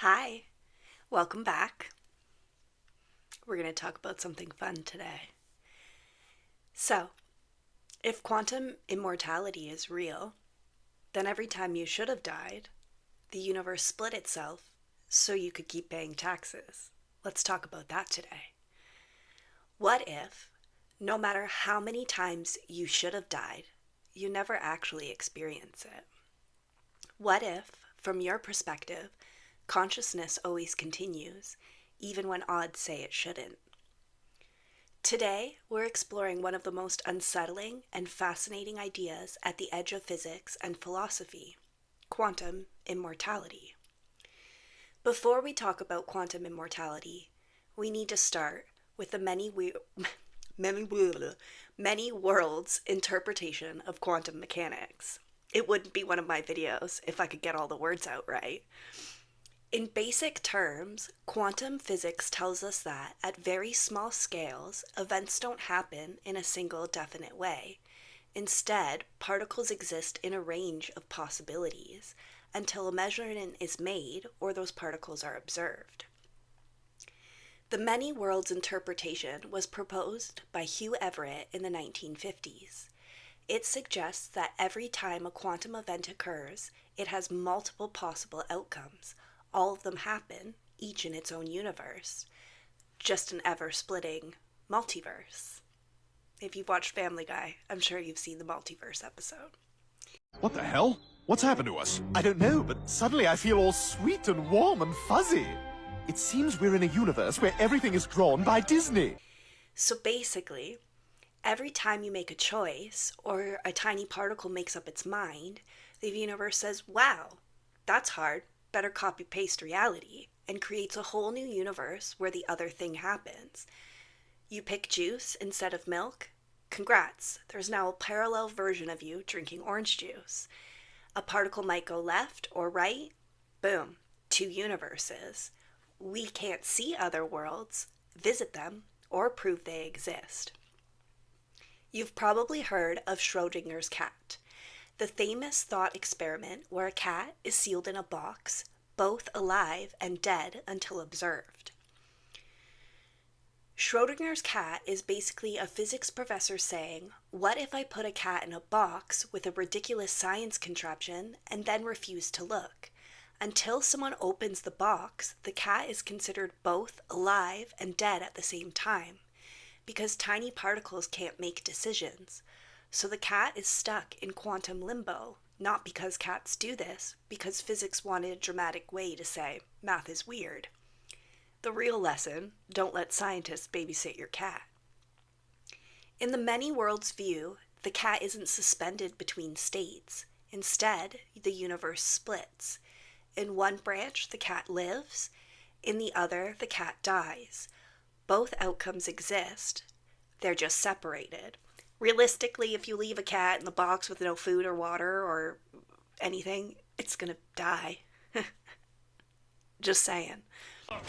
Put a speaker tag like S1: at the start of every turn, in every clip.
S1: Hi, welcome back. We're going to talk about something fun today. So, if quantum immortality is real, then every time you should have died, the universe split itself so you could keep paying taxes. Let's talk about that today. What if, no matter how many times you should have died, you never actually experience it? What if, from your perspective, consciousness always continues, even when odds say it shouldn't? Today, we're exploring one of the most unsettling and fascinating ideas at the edge of physics and philosophy: quantum immortality. Before we talk about quantum immortality, we need to start with the many worlds interpretation of quantum mechanics. It wouldn't be one of my videos if I could get all the words out right. In basic terms, quantum physics tells us that at very small scales, events don't happen in a single definite way. Instead, particles exist in a range of possibilities until a measurement is made or those particles are observed. The many worlds interpretation was proposed by Hugh Everett in the 1950s. It suggests that every time a quantum event occurs, it has multiple possible outcomes. All of them happen, each in its own universe. Just an ever-splitting multiverse. If you've watched Family Guy, I'm sure you've seen the multiverse episode.
S2: What the hell? What's happened to us?
S3: I don't know, but suddenly I feel all sweet and warm and fuzzy. It seems we're in a universe where everything is drawn by Disney.
S1: So basically, every time you make a choice, or a tiny particle makes up its mind, the universe says, wow, that's hard, better copy-paste reality, and creates a whole new universe where the other thing happens. You pick juice instead of milk? Congrats, there's now a parallel version of you drinking orange juice. A particle might go left or right? Boom, two universes. We can't see other worlds, visit them, or prove they exist. You've probably heard of Schrodinger's cat, the famous thought experiment where a cat is sealed in a box, both alive and dead until observed. Schrodinger's cat is basically a physics professor saying, what if I put a cat in a box with a ridiculous science contraption and then refuse to look? Until someone opens the box, the cat is considered both alive and dead at the same time, because tiny particles can't make decisions. So the cat is stuck in quantum limbo, not because cats do this, because physics wanted a dramatic way to say, math is weird. The real lesson: don't let scientists babysit your cat. In the many worlds view, the cat isn't suspended between states. Instead, the universe splits. In one branch, the cat lives. In the other, the cat dies. Both outcomes exist. They're just separated. Realistically, if you leave a cat in the box with no food or water or anything, it's gonna die. Just saying.
S4: Oh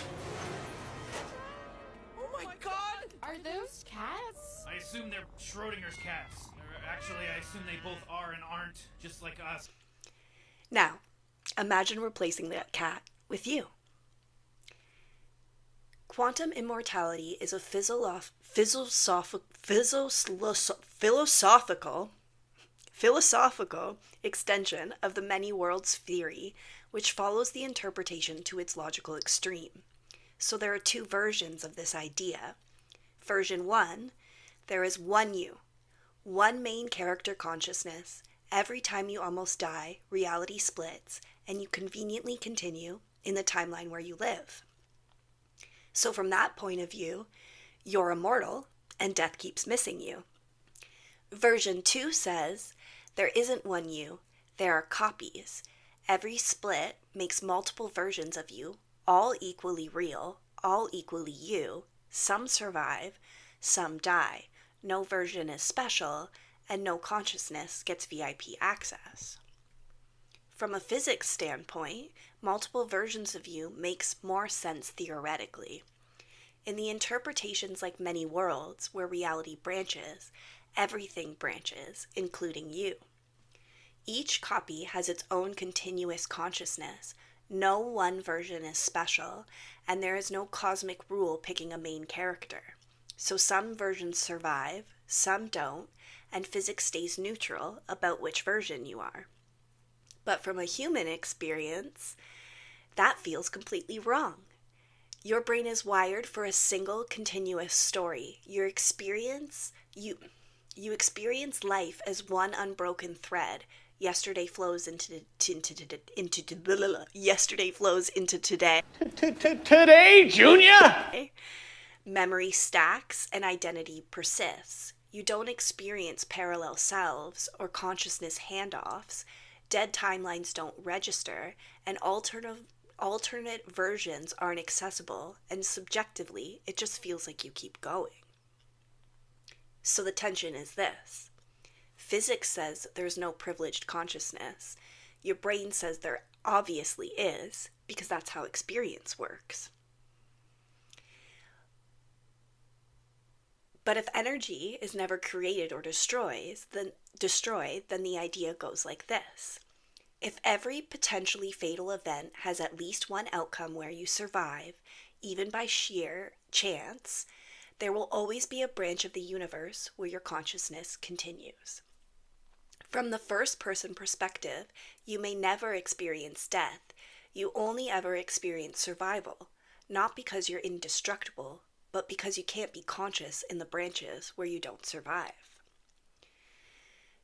S4: my god!
S5: Are those cats?
S4: I assume they're Schrodinger's cats. Or actually, I assume they both are and aren't, just like us.
S1: Now, imagine replacing that cat with you. Quantum immortality is a philosophical extension of the many worlds theory, which follows the interpretation to its logical extreme. So there are two versions of this idea. Version 1, there is one you, one main character consciousness. Every time you almost die, reality splits, and you conveniently continue in the timeline where you live. So from that point of view, you're immortal, and death keeps missing you. Version 2 says, there isn't one you, there are copies. Every split makes multiple versions of you, all equally real, all equally you. Some survive, some die. No version is special, and no consciousness gets VIP access. From a physics standpoint, multiple versions of you makes more sense theoretically. In the interpretations like many worlds, where reality branches, everything branches, including you. Each copy has its own continuous consciousness. No one version is special, and there is no cosmic rule picking a main character. So some versions survive, some don't, and physics stays neutral about which version you are. But from a human experience, that feels completely wrong. Your brain is wired for a single continuous story. You experience life as one unbroken thread. Yesterday flows into today.
S6: Today, Junior!
S1: Memory stacks and identity persists. You don't experience parallel selves or consciousness handoffs. Dead timelines don't register, and alternate versions aren't accessible, and subjectively, it just feels like you keep going. So the tension is this. Physics says there's no privileged consciousness. Your brain says there obviously is, because that's how experience works. But if energy is never created or destroyed, then the idea goes like this. If every potentially fatal event has at least one outcome where you survive, even by sheer chance, there will always be a branch of the universe where your consciousness continues. From the first-person perspective, you may never experience death. You only ever experience survival, not because you're indestructible, but because you can't be conscious in the branches where you don't survive.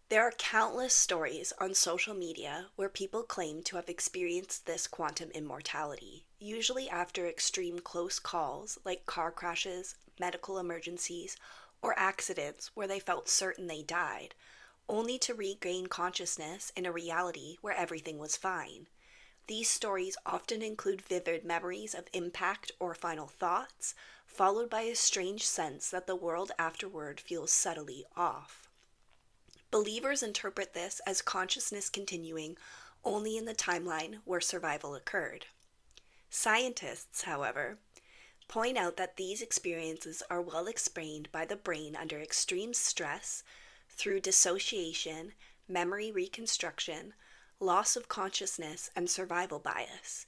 S1: There are countless stories on social media where people claim to have experienced this quantum immortality, usually after extreme close calls like car crashes, medical emergencies, or accidents where they felt certain they died, only to regain consciousness in a reality where everything was fine. These stories often include vivid memories of impact or final thoughts, followed by a strange sense that the world afterward feels subtly off. Believers interpret this as consciousness continuing only in the timeline where survival occurred. Scientists, however, point out that these experiences are well explained by the brain under extreme stress through dissociation, memory reconstruction, loss of consciousness, and survival bias.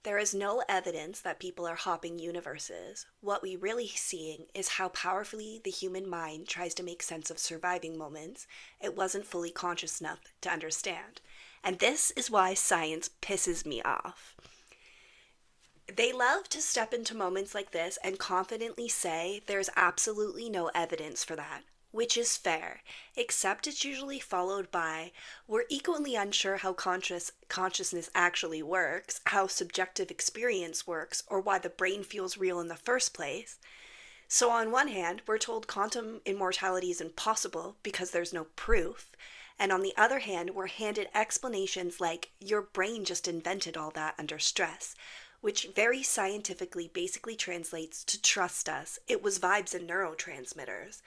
S1: There is no evidence that people are hopping universes. What we're really seeing is how powerfully the human mind tries to make sense of surviving moments it wasn't fully conscious enough to understand. And this is why science pisses me off. They love to step into moments like this and confidently say there's absolutely no evidence for that, which is fair, except it's usually followed by, we're equally unsure how consciousness actually works, how subjective experience works, or why the brain feels real in the first place. So on one hand, we're told quantum immortality is impossible because there's no proof, and on the other hand, we're handed explanations like, your brain just invented all that under stress, which very scientifically basically translates to trust us, it was vibes and neurotransmitters.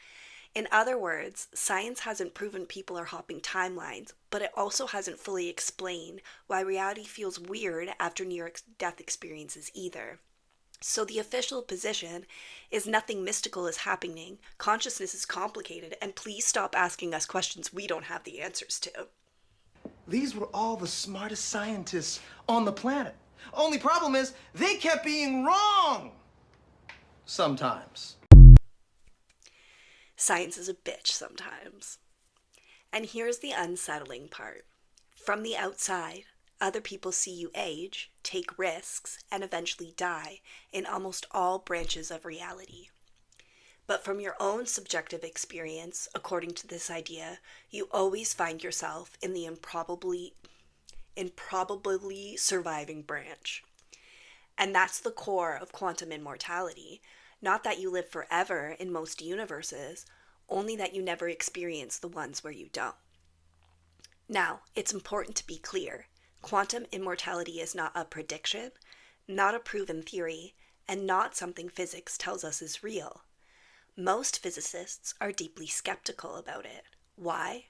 S1: In other words, science hasn't proven people are hopping timelines, but it also hasn't fully explained why reality feels weird after near-death experiences either. So the official position is nothing mystical is happening, consciousness is complicated, and please stop asking us questions we don't have the answers to.
S6: These were all the smartest scientists on the planet. Only problem is, they kept being wrong! Sometimes.
S1: Science is a bitch sometimes. And here's the unsettling part. From the outside, other people see you age, take risks, and eventually die in almost all branches of reality. But from your own subjective experience, according to this idea, you always find yourself in the improbably surviving branch. And that's the core of quantum immortality. Not that you live forever in most universes, only that you never experience the ones where you don't. Now, it's important to be clear. Quantum immortality is not a prediction, not a proven theory, and not something physics tells us is real. Most physicists are deeply skeptical about it. Why?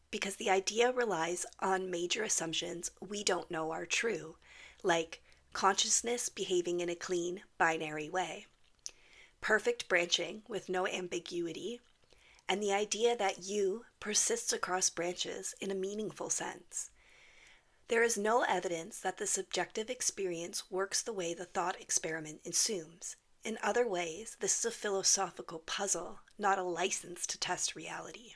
S1: Because the idea relies on major assumptions we don't know are true, like consciousness behaving in a clean, binary way, perfect branching with no ambiguity, and the idea that you persists across branches in a meaningful sense. There is no evidence that the subjective experience works the way the thought experiment assumes. In other ways, this is a philosophical puzzle, not a license to test reality.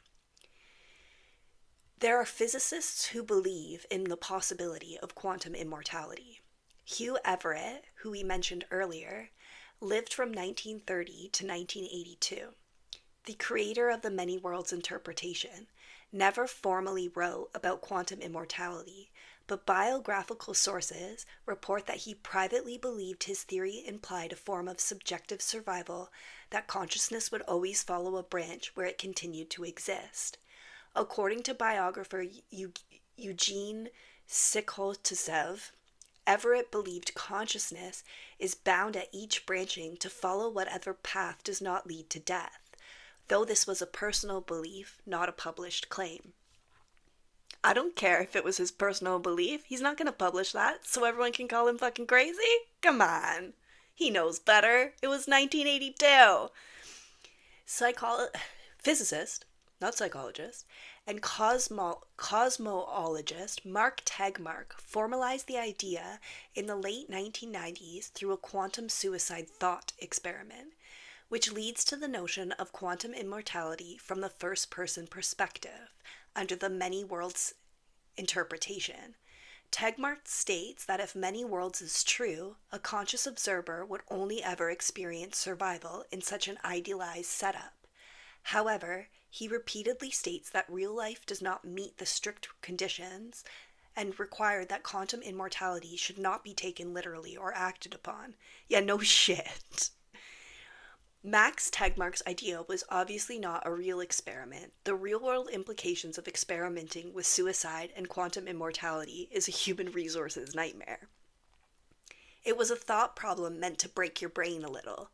S1: There are physicists who believe in the possibility of quantum immortality. Hugh Everett, who we mentioned earlier, lived from 1930 to 1982. The creator of the many worlds interpretation never formally wrote about quantum immortality, but biographical sources report that he privately believed his theory implied a form of subjective survival, that consciousness would always follow a branch where it continued to exist. According to biographer Eugene Sikhotesev, Everett believed consciousness is bound at each branching to follow whatever path does not lead to death, though this was a personal belief, not a published claim. I don't care if it was his personal belief. He's not going to publish that so everyone can call him fucking crazy? Come on. He knows better. It was 1982. Physicist, not psychologist, and cosmologist Mark Tegmark formalized the idea in the late 1990s through a quantum suicide thought experiment, which leads to the notion of quantum immortality from the first-person perspective under the many worlds interpretation. Tegmark states that if many worlds is true, a conscious observer would only ever experience survival in such an idealized setup. However, he repeatedly states that real life does not meet the strict conditions and required that quantum immortality should not be taken literally or acted upon. Yeah, no shit. Max Tegmark's idea was obviously not a real experiment. The real-world implications of experimenting with suicide and quantum immortality is a human resources nightmare. It was a thought problem meant to break your brain a little.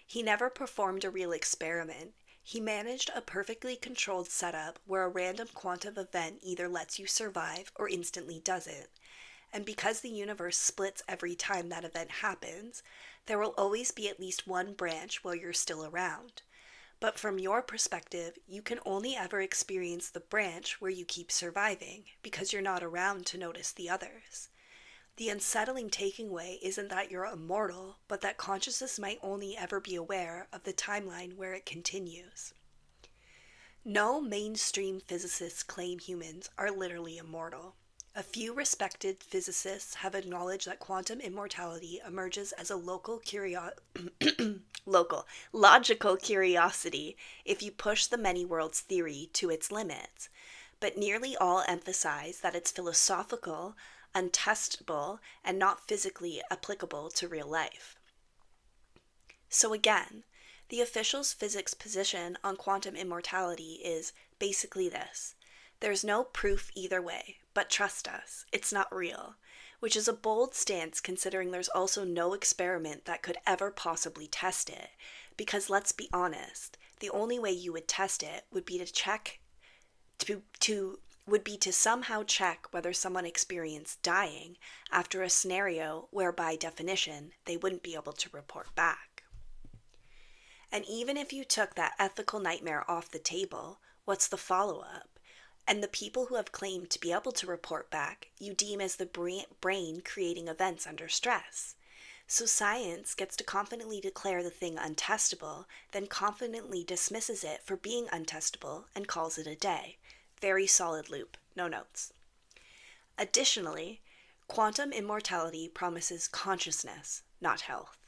S1: He never performed a real experiment. He managed a perfectly controlled setup where a random quantum event either lets you survive or instantly doesn't. And because the universe splits every time that event happens, there will always be at least one branch while you're still around. But from your perspective, you can only ever experience the branch where you keep surviving, because you're not around to notice the others. The unsettling takeaway isn't that you're immortal, but that consciousness might only ever be aware of the timeline where it continues. No mainstream physicists claim humans are literally immortal. A few respected physicists have acknowledged that quantum immortality emerges as a logical curiosity if you push the many worlds theory to its limits, but nearly all emphasize that it's philosophical, untestable, and not physically applicable to real life. So again, the official physics position on quantum immortality is basically this: there's no proof either way, but trust us, it's not real, which is a bold stance considering there's also no experiment that could ever possibly test it, because let's be honest, the only way you would test it would be to somehow check whether someone experienced dying after a scenario where by definition they wouldn't be able to report back. And even if you took that ethical nightmare off the table, what's the follow-up? And the people who have claimed to be able to report back, you deem as the brain creating events under stress. So science gets to confidently declare the thing untestable, then confidently dismisses it for being untestable and calls it a day. Very solid loop, no notes. Additionally, quantum immortality promises consciousness, not health.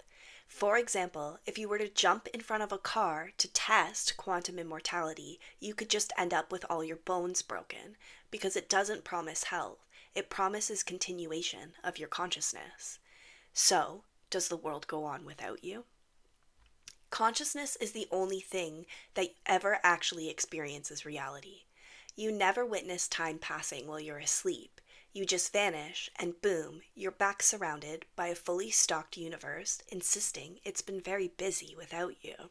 S1: For example, if you were to jump in front of a car to test quantum immortality, you could just end up with all your bones broken, because it doesn't promise health, it promises continuation of your consciousness. So, does the world go on without you? Consciousness is the only thing that ever actually experiences reality. You never witness time passing while you're asleep. You just vanish, and boom, you're back surrounded by a fully stocked universe, insisting it's been very busy without you.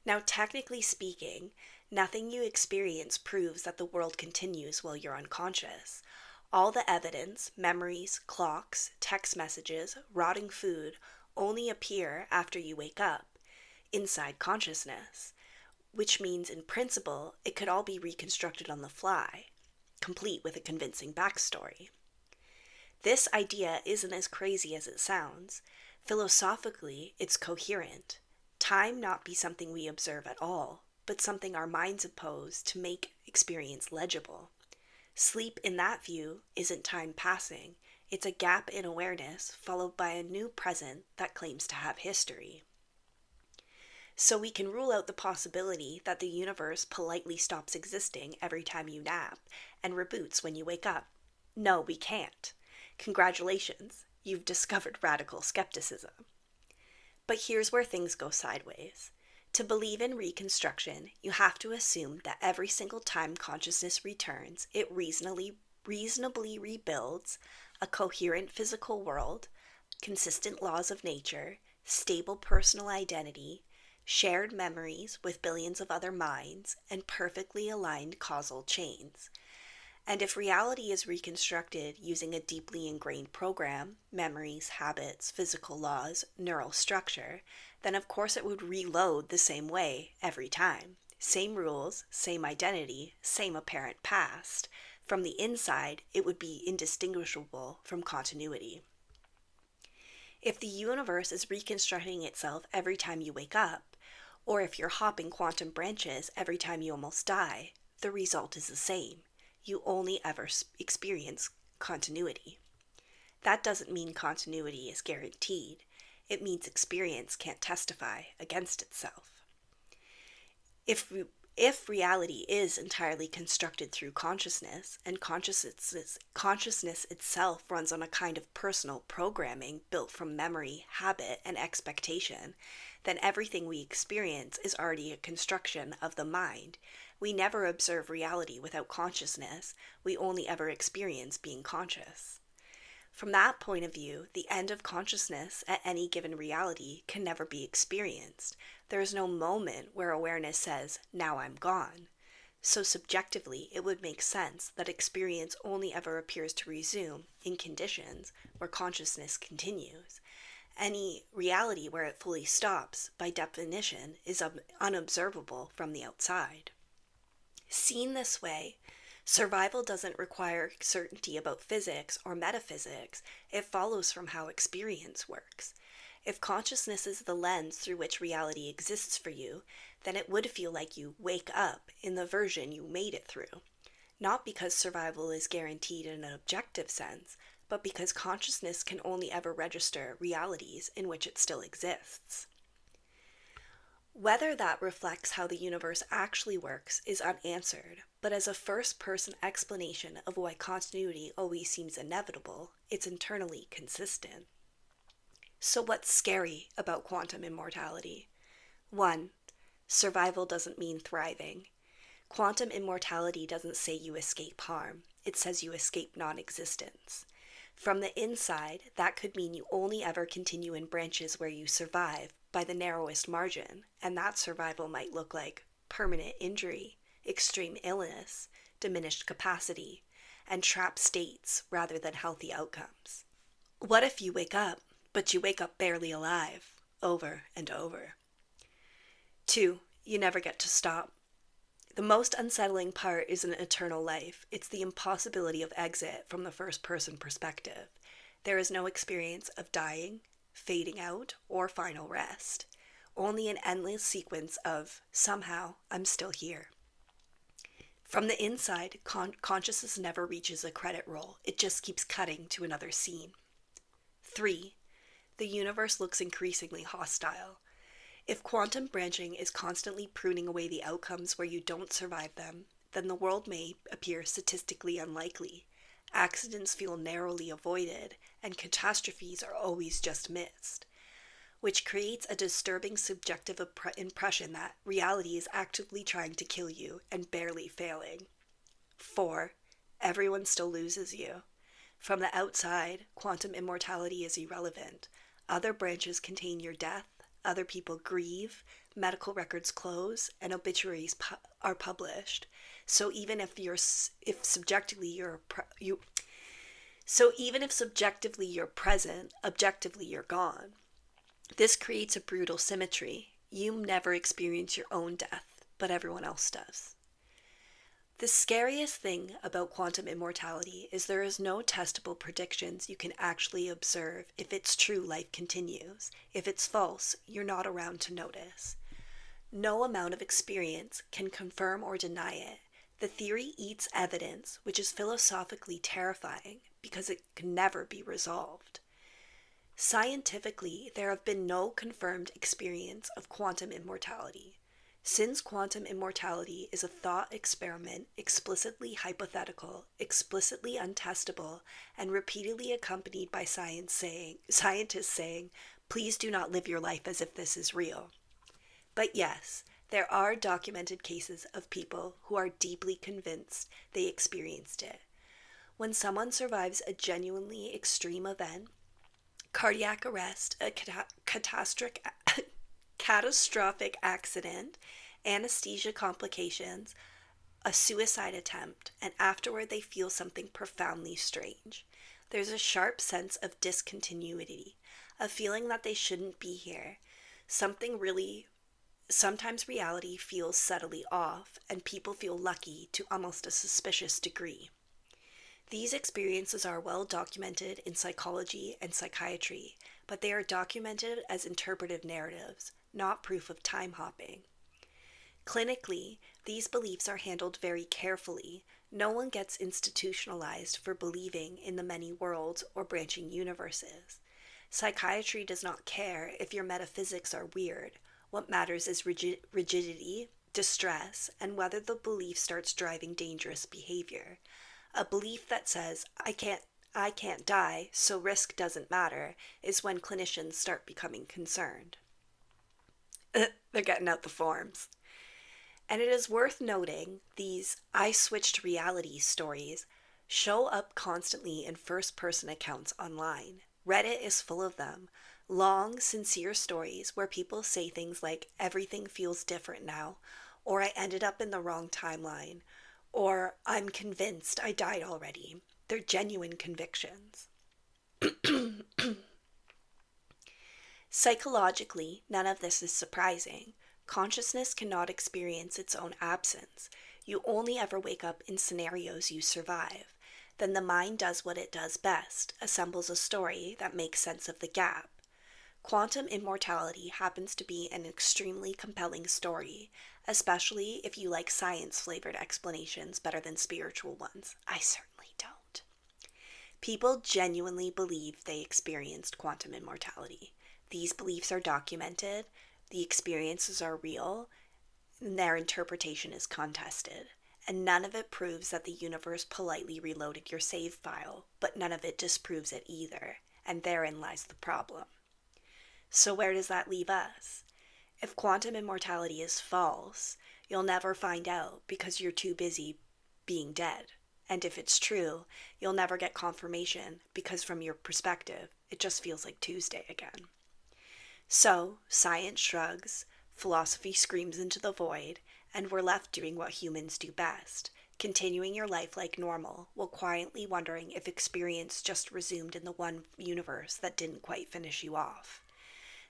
S1: Now, technically speaking, nothing you experience proves that the world continues while you're unconscious. All the evidence, memories, clocks, text messages, rotting food, only appear after you wake up, inside consciousness, which means in principle, it could all be reconstructed on the fly, complete with a convincing backstory. This idea isn't as crazy as it sounds. Philosophically, it's coherent. Time not be something we observe at all, but something our minds impose to make experience legible. Sleep in that view isn't time passing, it's a gap in awareness followed by a new present that claims to have history. So we can rule out the possibility that the universe politely stops existing every time you nap and reboots when you wake up. No, we can't. Congratulations, you've discovered radical skepticism. But here's where things go sideways. To believe in reconstruction, you have to assume that every single time consciousness returns, it reasonably rebuilds a coherent physical world, consistent laws of nature, stable personal identity, shared memories with billions of other minds, and perfectly aligned causal chains. And if reality is reconstructed using a deeply ingrained program, memories, habits, physical laws, neural structure, then of course it would reload the same way every time. Same rules, same identity, same apparent past. From the inside, it would be indistinguishable from continuity. If the universe is reconstructing itself every time you wake up, or if you're hopping quantum branches every time you almost die, the result is the same. You only ever experience continuity. That doesn't mean continuity is guaranteed. It means experience can't testify against itself. If reality is entirely constructed through consciousness, and consciousness itself runs on a kind of personal programming built from memory, habit, and expectation, then everything we experience is already a construction of the mind. We never observe reality without consciousness. We only ever experience being conscious. From that point of view, the end of consciousness at any given reality can never be experienced. There is no moment where awareness says, "Now I'm gone." So subjectively, it would make sense that experience only ever appears to resume in conditions where consciousness continues. Any reality where it fully stops, by definition, is unobservable from the outside. Seen this way, survival doesn't require certainty about physics or metaphysics. It follows from how experience works. If consciousness is the lens through which reality exists for you, then it would feel like you wake up in the version you made it through. Not because survival is guaranteed in an objective sense, but because consciousness can only ever register realities in which it still exists. Whether that reflects how the universe actually works is unanswered, but as a first-person explanation of why continuity always seems inevitable, it's internally consistent. So what's scary about quantum immortality? 1. Survival doesn't mean thriving. Quantum immortality doesn't say you escape harm. It says you escape non-existence. From the inside, that could mean you only ever continue in branches where you survive by the narrowest margin, and that survival might look like permanent injury, extreme illness, diminished capacity, and trapped states rather than healthy outcomes. What if you wake up, but you wake up barely alive, over and over? 2. You never get to stop. The most unsettling part isn't eternal life. It's the impossibility of exit from the first-person perspective. There is no experience of dying, fading out, or final rest. Only an endless sequence of, somehow, I'm still here. From the inside, consciousness never reaches a credit roll. It just keeps cutting to another scene. 3. The universe looks increasingly hostile. If quantum branching is constantly pruning away the outcomes where you don't survive them, then the world may appear statistically unlikely. Accidents feel narrowly avoided, and catastrophes are always just missed, which creates a disturbing subjective impression that reality is actively trying to kill you and barely failing. 4. Everyone still loses you. From the outside, quantum immortality is irrelevant. Other branches contain your death. Other people grieve, medical records close, and obituaries are published. So even if subjectively you're present, objectively you're gone. This creates a brutal symmetry. You never experience your own death, but everyone else does. The scariest thing about quantum immortality is there is no testable predictions you can actually observe if it's true, life continues. If it's false, you're not around to notice. No amount of experience can confirm or deny it. The theory eats evidence, which is philosophically terrifying because it can never be resolved. Scientifically, there have been no confirmed experience of quantum immortality. Since quantum immortality is a thought experiment, explicitly hypothetical, explicitly untestable, and repeatedly accompanied by scientists saying, please do not live your life as if this is real. But yes, there are documented cases of people who are deeply convinced they experienced it. When someone survives a genuinely extreme event, cardiac arrest, a catastrophic accident, anesthesia complications, a suicide attempt, and afterward they feel something profoundly strange. There's a sharp sense of discontinuity, a feeling that they shouldn't be here. Sometimes reality feels subtly off, and people feel lucky to almost a suspicious degree. These experiences are well documented in psychology and psychiatry, but they are documented as interpretive narratives, not proof of time hopping. Clinically, these beliefs are handled very carefully. No one gets institutionalized for believing in the many worlds or branching universes. Psychiatry does not care if your metaphysics are weird. What matters is rigidity, distress, and whether the belief starts driving dangerous behavior. A belief that says, I can't die, so risk doesn't matter, is when clinicians start becoming concerned. They're getting out the forms. And it is worth noting these I switched reality stories show up constantly in first-person accounts online. Reddit is full of them. Long, sincere stories where people say things like, everything feels different now, or I ended up in the wrong timeline, or I'm convinced I died already. They're genuine convictions. Psychologically, none of this is surprising. Consciousness cannot experience its own absence. You only ever wake up in scenarios you survive. Then the mind does what it does best, assembles a story that makes sense of the gap. Quantum immortality happens to be an extremely compelling story, especially if you like science-flavored explanations better than spiritual ones. I certainly don't. People genuinely believe they experienced quantum immortality. These beliefs are documented, the experiences are real, and their interpretation is contested. And none of it proves that the universe politely reloaded your save file, but none of it disproves it either, and therein lies the problem. So where does that leave us? If quantum immortality is false, you'll never find out because you're too busy being dead. And if it's true, you'll never get confirmation because from your perspective, it just feels like Tuesday again. So, science shrugs, philosophy screams into the void, and we're left doing what humans do best, continuing your life like normal, while quietly wondering if experience just resumed in the one universe that didn't quite finish you off.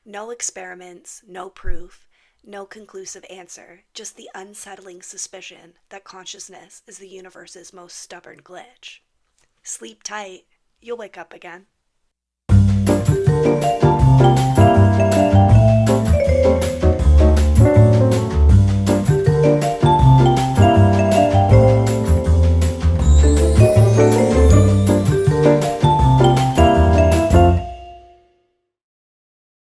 S1: No experiments, no proof, no conclusive answer, just the unsettling suspicion that consciousness is the universe's most stubborn glitch. Sleep tight, you'll wake up again.